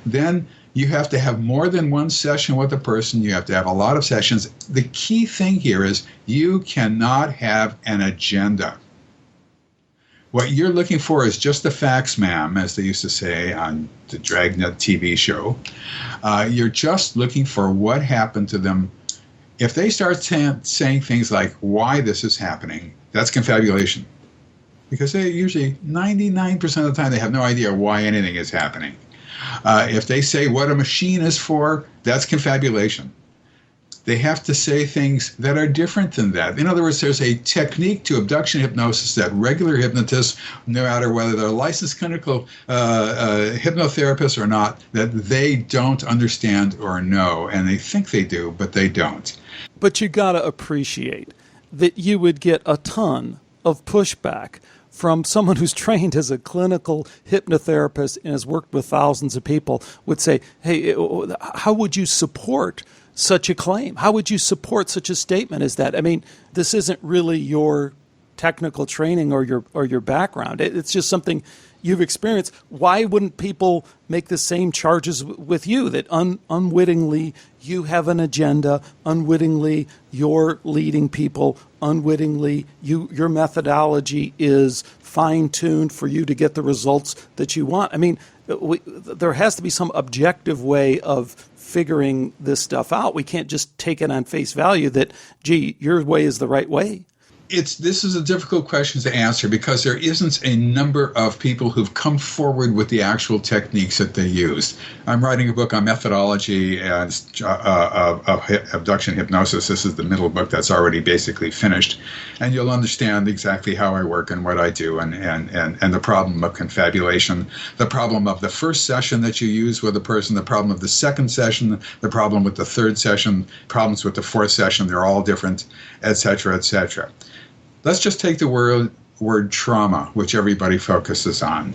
Then you have to have more than one session with a person. You have to have a lot of sessions. The key thing here is you cannot have an agenda. What you're looking for is just the facts, ma'am, as they used to say on the Dragnet TV show. You're just looking for what happened to them. If they start saying things like why this is happening, that's confabulation. Because they usually, 99% of the time, they have no idea why anything is happening. If they say what a machine is for, that's confabulation. They have to say things that are different than that. In other words, there's a technique to abduction hypnosis that regular hypnotists, no matter whether they're licensed clinical hypnotherapists or not, that they don't understand or know. And they think they do, but they don't. But you got to appreciate that you would get a ton of pushback from someone who's trained as a clinical hypnotherapist and has worked with thousands of people, would say, hey, how would you support such a claim? How would you support such a statement as that? I mean, this isn't really your technical training or your background. It's just something you've experienced. Why wouldn't people make the same charges with you, that unwittingly you have an agenda, unwittingly you're leading people, unwittingly your methodology is fine-tuned for you to get the results that you want? I mean, there has to be some objective way of figuring this stuff out. We can't just take it on face value that, gee, your way is the right way. This is a difficult question to answer because there isn't a number of people who've come forward with the actual techniques that they used. I'm writing a book on methodology and of abduction hypnosis. This is the middle book that's already basically finished, and you'll understand exactly how I work and what I do, and the problem of confabulation, the problem of the first session that you use with a person, the problem of the second session, the problem with the third session, problems with the fourth session. They're all different, etc., etc. Let's just take the word trauma, which everybody focuses on.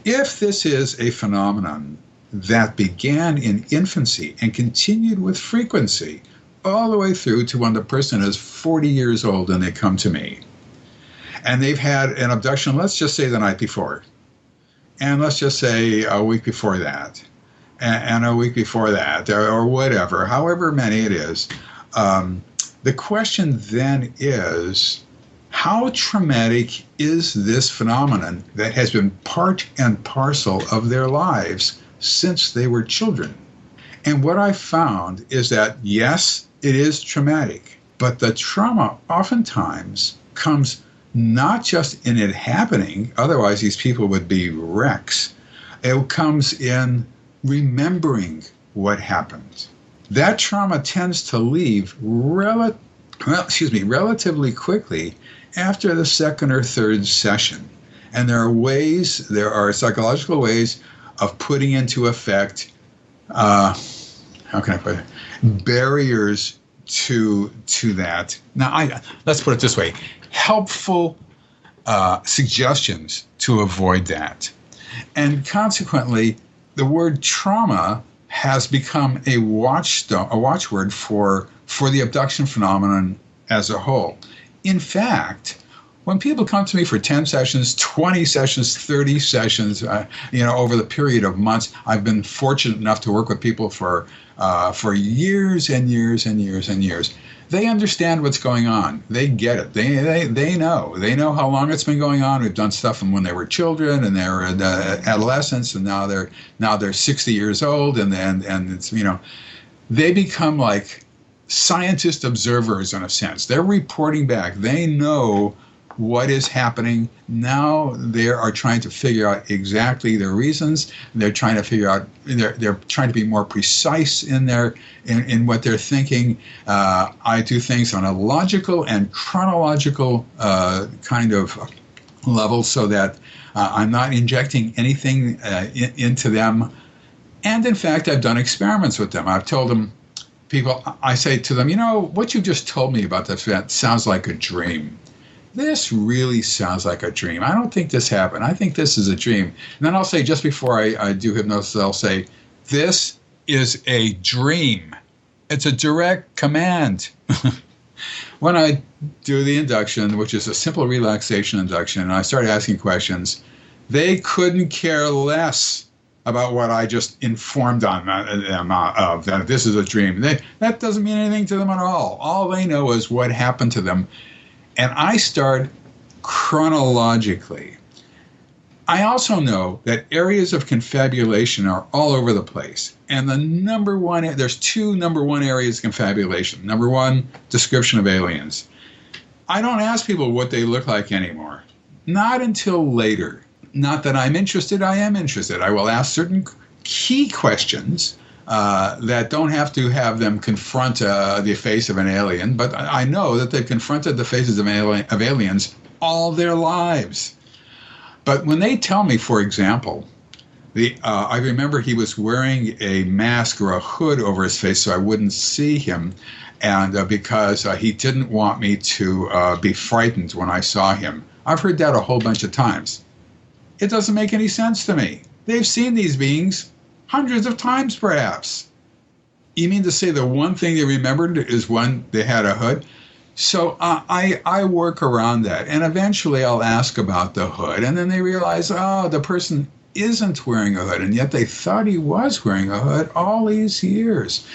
If this is a phenomenon that began in infancy and continued with frequency all the way through to when the person is 40 years old and they come to me, and they've had an abduction, let's just say the night before, and let's just say a week before that, and a week before that, or whatever, however many it is, the question then is, how traumatic is this phenomenon that has been part and parcel of their lives since they were children? And what I found is that, yes, it is traumatic, but the trauma oftentimes comes not just in it happening, otherwise these people would be wrecks. It comes in remembering what happened. That trauma tends to leave relatively quickly after the second or third session. And there are psychological ways of putting into effect, how can I put it, barriers to that. Now, let's put it this way, helpful suggestions to avoid that. And consequently, the word trauma has become a watchword for the abduction phenomenon as a whole. In fact, when people come to me for 10 sessions, 20 sessions, 30 sessions, over the period of months, I've been fortunate enough to work with people for years and years and years and years. They understand what's going on. They get it. They know. They know how long it's been going on. We've done stuff from when they were children and they were adolescents, and now they're 60 years old, and it's they become like scientist observers in a sense. They're reporting back. They know what is happening. Now they are trying to figure out exactly the reasons. They're trying to figure out, they're trying to be more precise in what they're thinking. I do things on a logical and chronological kind of level so that I'm not injecting anything into them. And in fact, I've done experiments with them. I've told them, I say to them, what you just told me about that event sounds like a dream. This really sounds like a dream. I don't think this happened. I think this is a dream. And then I'll say, just before I do hypnosis, I'll say, this is a dream. It's a direct command. When I do the induction, which is a simple relaxation induction, and I start asking questions, they couldn't care less about what I just informed on them of, that this is a dream. That doesn't mean anything to them at all. All they know is what happened to them. And I start chronologically. I also know that areas of confabulation are all over the place. And there's two number one areas of confabulation. Number one, description of aliens. I don't ask people what they look like anymore. Not until later. not that I'm interested, I am interested. I will ask certain key questions that don't have to have them confront the face of an alien, but I know that they've confronted the faces of aliens all their lives. But when they tell me, for example, I remember he was wearing a mask or a hood over his face so I wouldn't see him, and because he didn't want me to be frightened when I saw him. I've heard that a whole bunch of times. It doesn't make any sense to me. They've seen these beings hundreds of times, perhaps. You mean to say the one thing they remembered is when they had a hood? So I work around that, and eventually I'll ask about the hood, and then they realize, oh, the person isn't wearing a hood, and yet they thought he was wearing a hood all these years.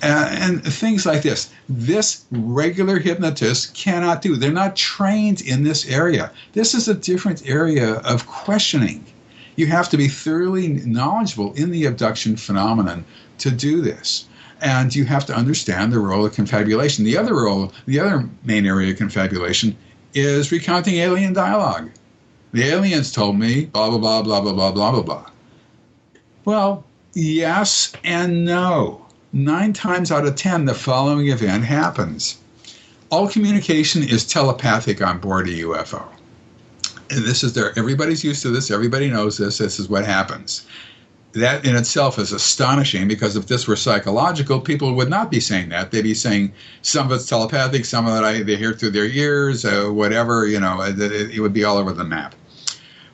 And things like this. This regular hypnotist cannot do. They're not trained in this area. This is a different area of questioning. You have to be thoroughly knowledgeable in the abduction phenomenon to do this. And you have to understand the role of confabulation. The other main area of confabulation is recounting alien dialogue. The aliens told me blah, blah, blah, blah, blah, blah, blah, blah, blah. Well, yes and no. 9 times out of 10, the following event happens. All communication is telepathic on board a UFO. And this is there. Everybody's used to this. Everybody knows this. This is what happens. That in itself is astonishing, because if this were psychological, people would not be saying that. They'd be saying some of it's telepathic, some of it they hear through their ears, whatever, it would be all over the map.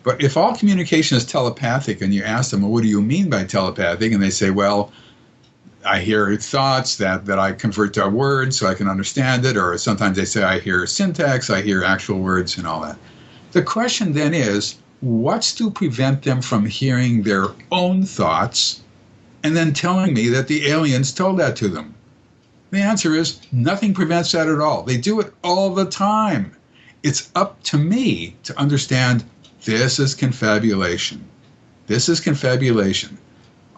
But if all communication is telepathic and you ask them, well, what do you mean by telepathic? And they say, well, I hear thoughts that I convert to a word so I can understand it. Or sometimes they say I hear syntax, I hear actual words and all that. The question then is, what's to prevent them from hearing their own thoughts and then telling me that the aliens told that to them? The answer is nothing prevents that at all. They do it all the time. It's up to me to understand this is confabulation. This is confabulation.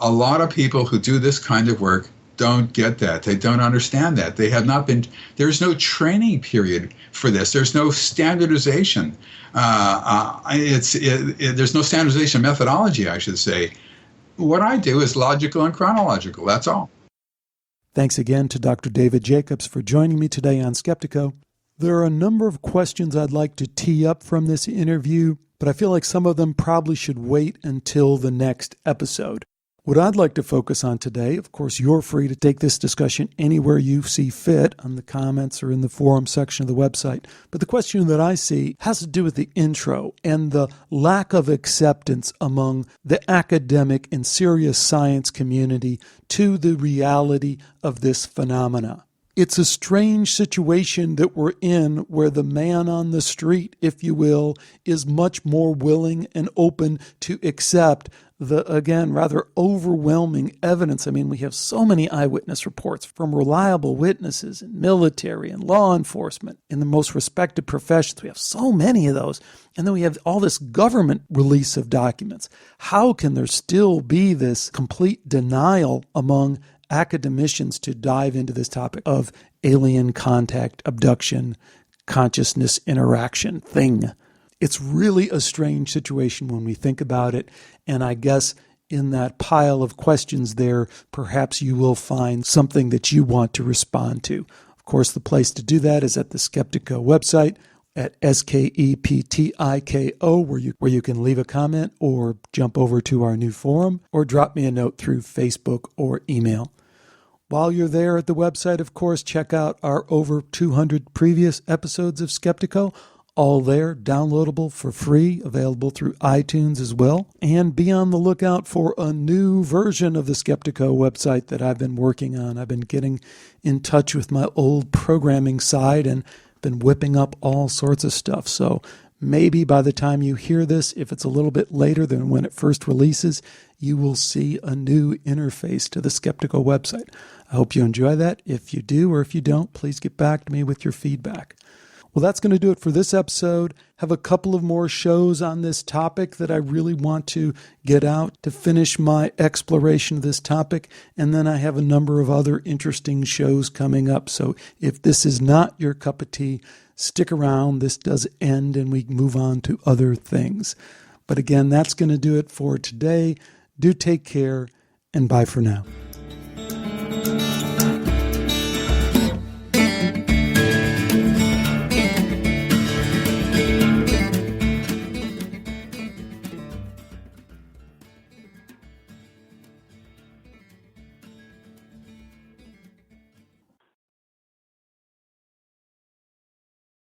A lot of people who do this kind of work don't get that. They don't understand that. They have not been, there's no training period for this. There's no standardization. There's no standardization methodology, I should say. What I do is logical and chronological. That's all. Thanks again to Dr. David Jacobs for joining me today on Skeptiko. There are a number of questions I'd like to tee up from this interview, but I feel like some of them probably should wait until the next episode. What I'd like to focus on today, of course, you're free to take this discussion anywhere you see fit on the comments or in the forum section of the website. But the question that I see has to do with the intro and the lack of acceptance among the academic and serious science community to the reality of this phenomena. It's a strange situation that we're in where the man on the street, if you will, is much more willing and open to accept the, again, rather overwhelming evidence. I mean, we have so many eyewitness reports from reliable witnesses in military and law enforcement in the most respected professions. We have so many of those. And then we have all this government release of documents. How can there still be this complete denial among academicians to dive into this topic of alien contact, abduction, consciousness interaction thing? It's really a strange situation when we think about it, and I guess in that pile of questions there, perhaps you will find something that you want to respond to. Of course, the place to do that is at the Skeptiko website at Skeptiko, where you can leave a comment or jump over to our new forum or drop me a note through Facebook or email. While you're there at the website, of course, check out our over 200 previous episodes of Skeptiko. All there, downloadable for free, available through iTunes as well. And be on the lookout for a new version of the Skeptiko website that I've been working on. I've been getting in touch with my old programming side and been whipping up all sorts of stuff. So maybe by the time you hear this, if it's a little bit later than when it first releases, you will see a new interface to the Skeptiko website. I hope you enjoy that. If you do, or if you don't, please get back to me with your feedback. Well, that's going to do it for this episode. Have a couple of more shows on this topic that I really want to get out to finish my exploration of this topic. And then I have a number of other interesting shows coming up. So if this is not your cup of tea, stick around. This does end and we move on to other things. But again, that's going to do it for today. Do take care, and bye for now.